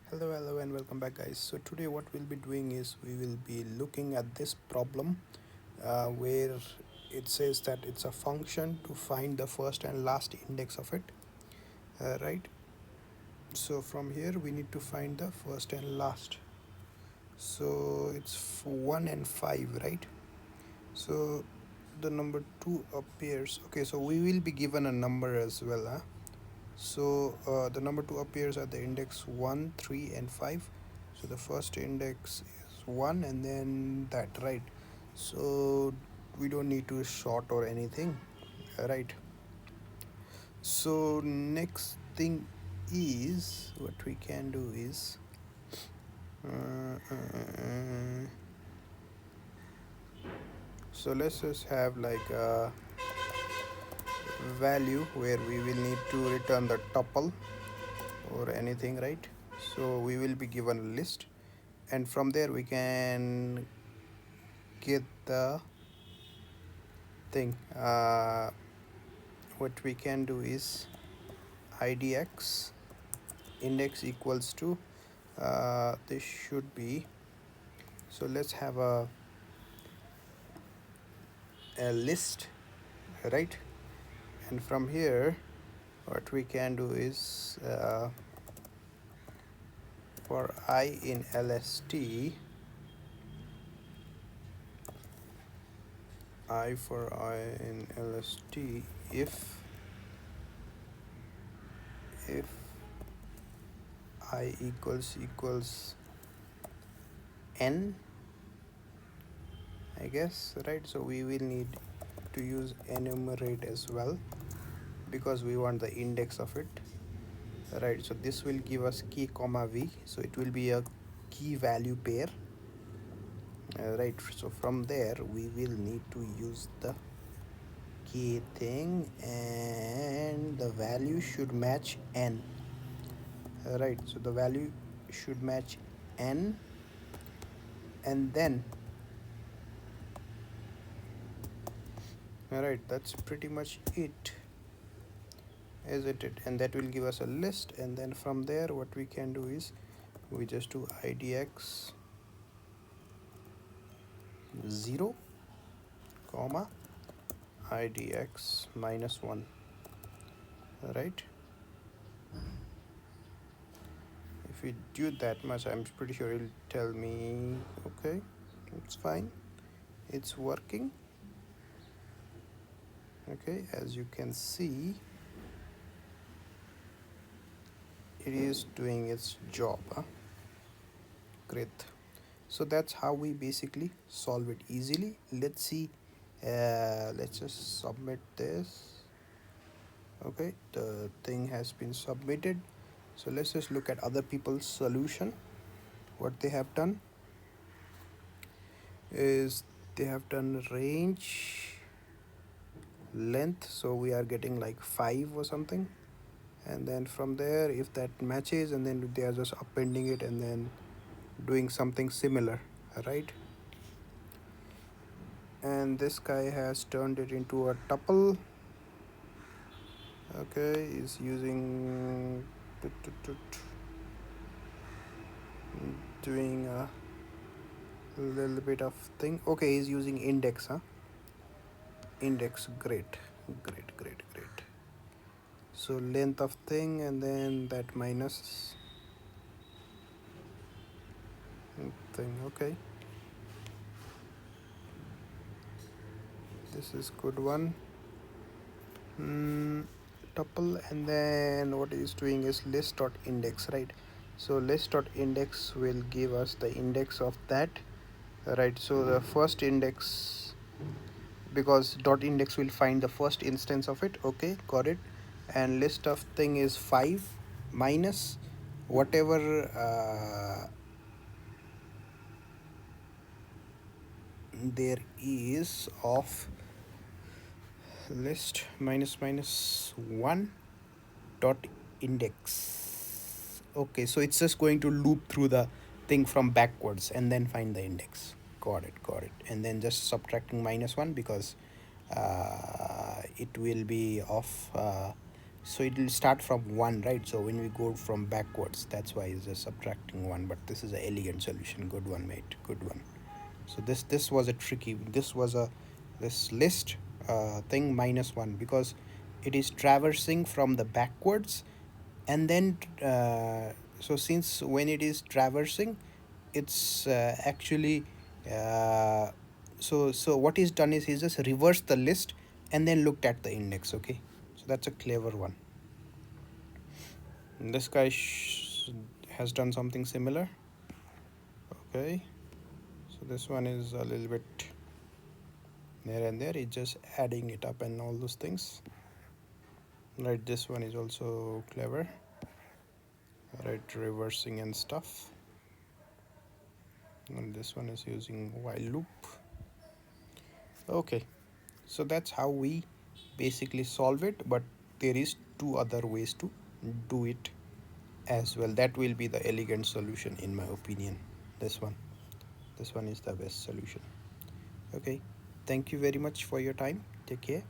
Hello and welcome back guys. So today what we'll be doing is we will be looking at this problem where it says that it's a function to find the first and last index of it, right? So from here we need to find the first and last. So it's 1 and 5, right? So the number 2 appears. Okay, so we will be given a number as well, huh? So the number 2 appears at the index 1, 3 and 5. So the first index is 1 and then that, right? So we don't need to sort or anything, right? So next thing is what we can do is so let's just have like a value where we will need to return the tuple or anything, right? So we will be given a list and from there we can get the thing. What we can do is idx index equals to this should be, so let's have a list, right? And from here what we can do is for I in lst, I for I in lst, if I equals n, I guess, right? So we will need to use enumerate as well because we want the index of it, right? So this will give us key comma v, so it will be a key value pair, right? So from there we will need to use the key thing and the value should match n, right? So the value should match n and then, all right, that's pretty much it, isn't it? And that will give us a list, and then from there what we can do is we just do idx 0 comma idx minus 1, right? If we do that much, I'm pretty sure it'll tell me okay, it's fine, it's working. Okay, as you can see, it is doing its job, huh? Great. So that's how we basically solve it easily. Let's see, let's just submit this. Okay, the thing has been submitted. So let's just look at other people's solution. What they have done is they have done range length, so we are getting like 5 or something, and then from there if that matches, and then they are just appending it and then doing something similar, right? And this guy has turned it into a tuple. Okay, is using doing a little bit of thing. Okay, he's using index, huh? Index, great. So length of thing and then that minus thing. Okay, this is good one. Tuple, and then what he's doing is list.index, right? So list.index will give us the index of that, right? So the first index, because dot index will find the first instance of it. Okay, got it. And list of thing is 5 minus whatever there is of list minus 1 dot index. Okay, so it's just going to loop through the thing from backwards and then find the index. Got it. And then just subtracting minus 1 because it will be of so it will start from 1, right? So when we go from backwards, that's why it's just subtracting 1. But this is an elegant solution. Good one, mate. Good one. So this was a tricky, this was a, this list thing -1, because it is traversing from the backwards. And then so since when it is traversing, it's actually uh, so what is done is he's just reversed the list and then looked at the index. Okay, so that's a clever one. And this guy has done something similar. Okay, so this one is a little bit there and there, it's just adding it up and all those things, right? This one is also clever, right? Reversing and stuff. And this one is using while loop. Okay, so that's how we basically solve it, but there is two other ways to do it as well. That will be the elegant solution in my opinion. This one is the best solution. Okay, thank you very much for your time. Take care.